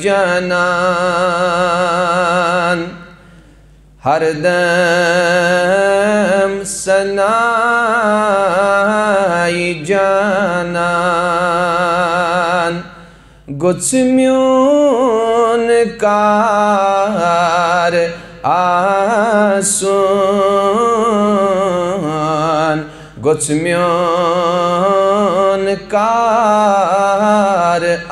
जानान हरदम सनाई जानान गुत्स्म्यून कार आसून गुत्स्म्यून कार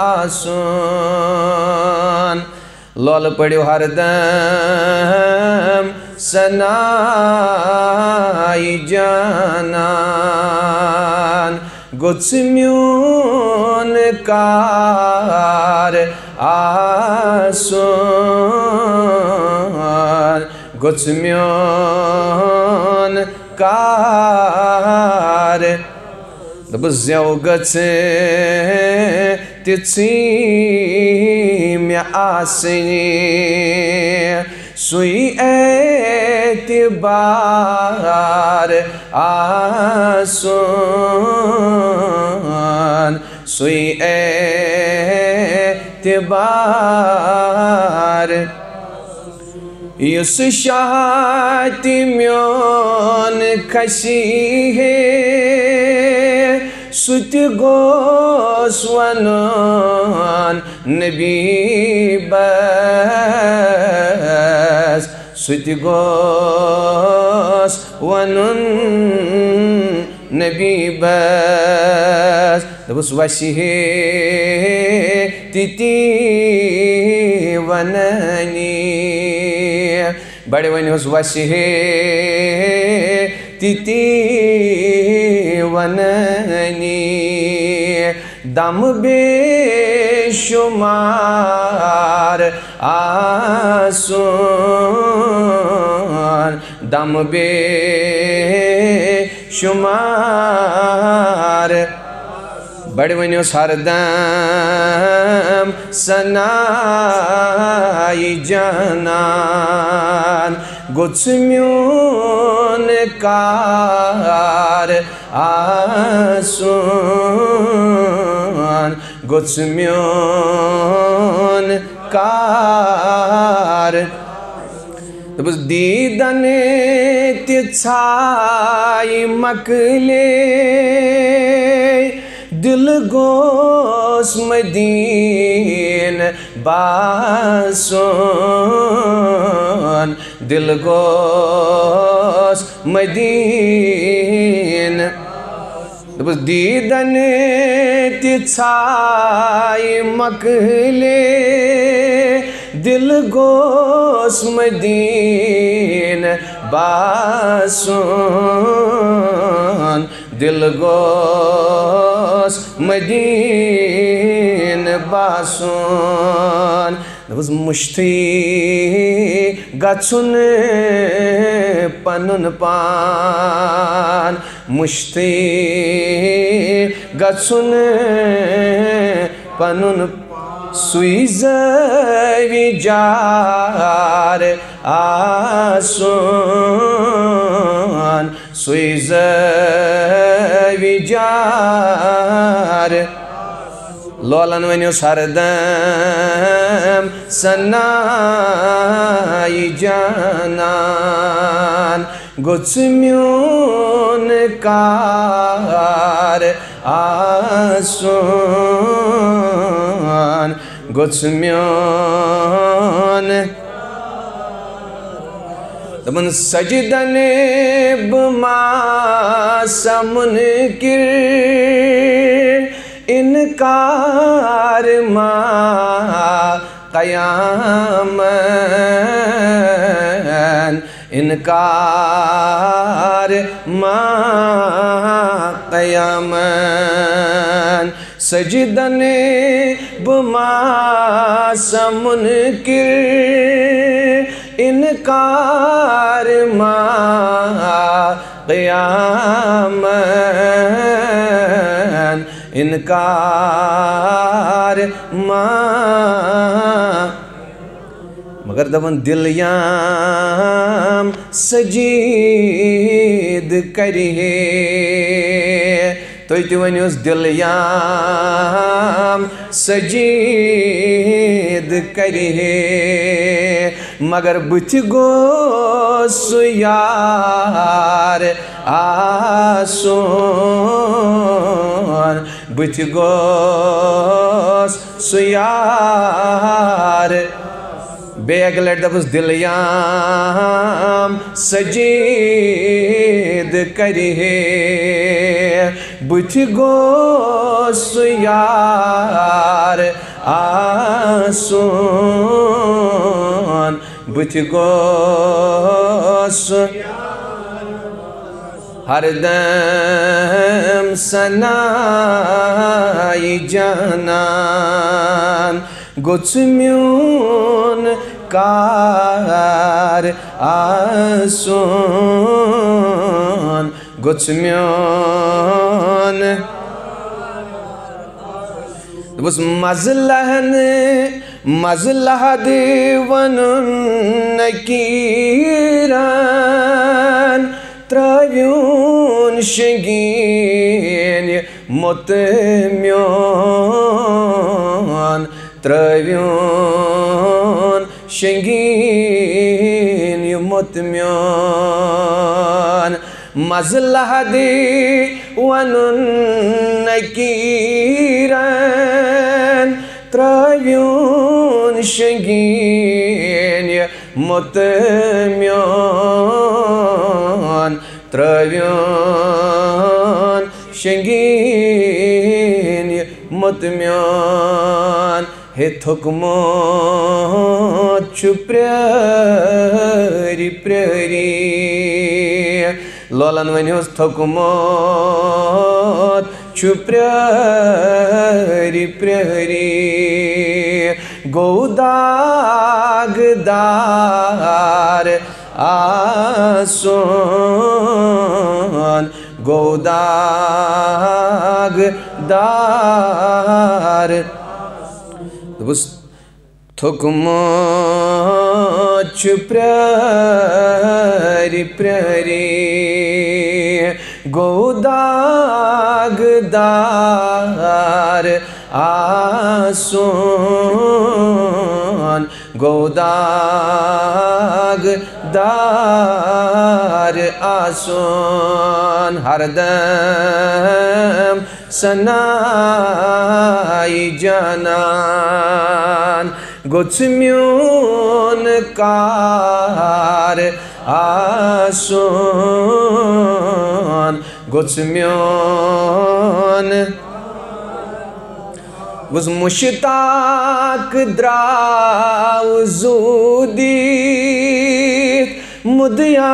आसून लोल पड़ो हरदम सनाई जानान गुत्स्म्यून कार आसून गुत्स्म्यून कार बज़्याव गच्छे तित्सी मे आसनी सुई एतिबार आसून सुई एतिबार युस शाति म्योन खसी है सुत गोस वनन नबी बस सुत गोस वनन नबी बस दबुस वशिहे तिति वननी बड़े वन वशिहे तिति वननी दम बेशुमार आसून दम बेशुमार बड़े वन हरदम सनाई जानान गुत्स्म्यून कार आसून गुत्स्म्यून कार बस दीदने तिछाई मकले दिल गोस मदीन बासून दिल गोस मदीन बस दीदने तिछाई मकले दिल गोस मदीन बासून दिल गोस मदीन बासून दबस मुश्ती गछुन पनुन पान मुश्ती गछुन पनुन सुई जार आसून सुई जार लोलन वन्यो हरदम सनाई जानान गुत्स्म्यून कार आसून गुत्स्म्यून दमन सजदने बुमा समुनकिर इनकार मा क़यामन इनकार मा क़यामन सजदने बुमा समुनकिर इनकार मा क़यामन इनकार मगर दबन दिल याम सजीद करिए तुई ति वनियोस दिल याम सजीद करिहे मगर बुथ गो सु यार आसोन बुथ गो सु यार बेग लट दबस दिल याम सजीद करिहे बुथ गो सु यार आसोन बुथ गो सु हरदम सनाई जानान गोच म्यून कार आसोन गोच म्यून बस मजलहन मजलह देवन नकीरान त्रव्यून शगीन मोतम्योन त्रव्यून शगीन मोतम्योन मजलह देवन नकीरान त्रव्यून शगीन मोतम्योन त्रव्यून शगीन मोतम्योन हे थुकमो प्यारी प्यारी लोलन वनियोस थुकमो प्यारी प्यारी गौदागदार आसोन गौदागदार थुकमो प्यारी प्यारी गौदागदार आसोन गौदागदार आसोन हरदम सनाई जानान गोच म्यून कार आसोन गोच म्यून वस मुश्ताक द्राव जूदीत मुदया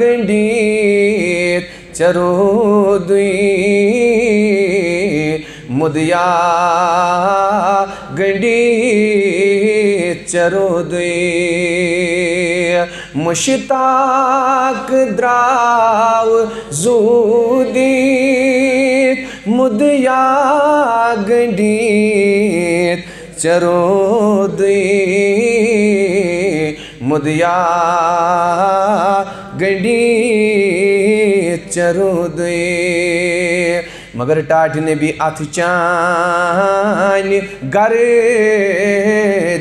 गंडीत चरोदुई मुदया गंडीत चरोदुई मुश्ताक द्राव जूदीत मुदया गंडीत चरोदुई मुदया गंडीत चरोदुई मगर टाट ने भी अथ चान गरे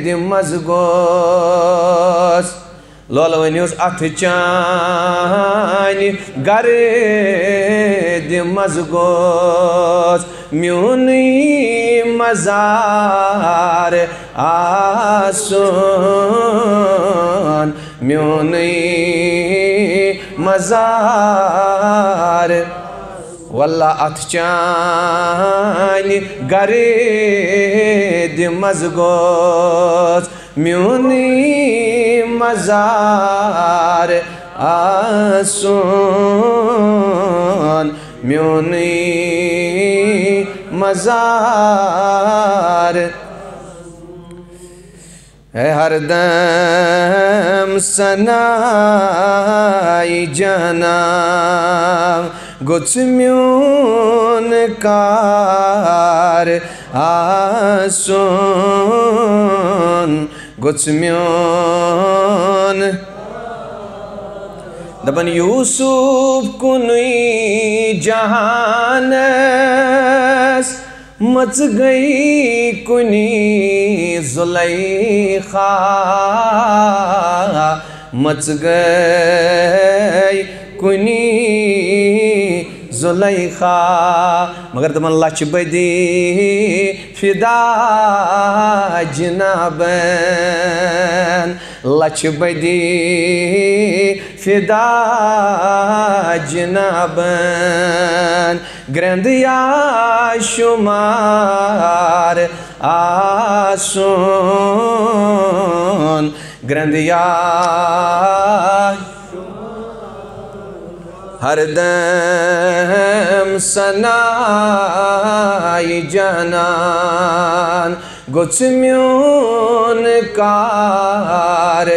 दिमज गोस लोल वनियोस अथ चान गरे दिमज गोस म्यूनी मजार आसोन म्यूनी मजार वल्ला अथ चान गरे दिमज गोस म्यूनी मजार आसोन म्यूनी मजार है हरदम सनाई जाना गुच म्यून कार आसोन गुच म्यून दपन यूसुफ कुनुई जहानस मच गई कुनी जुलैखा मच गई कुनी जुलैखा मगर दपन लच बदी फिदा जनाबन लच बदी फिदा जनाबन ग्रंदिया शुमार आसून ग्रंदिया हरदम सनाई जनान गुस्म्यून कार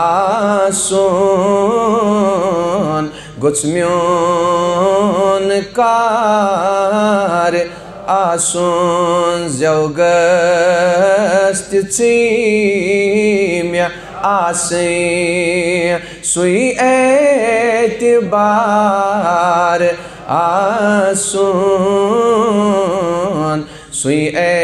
आसून गुस्म्यून कार आसून जौगस्त चीम्या आसे सुई एतबार आसून सुई एतबार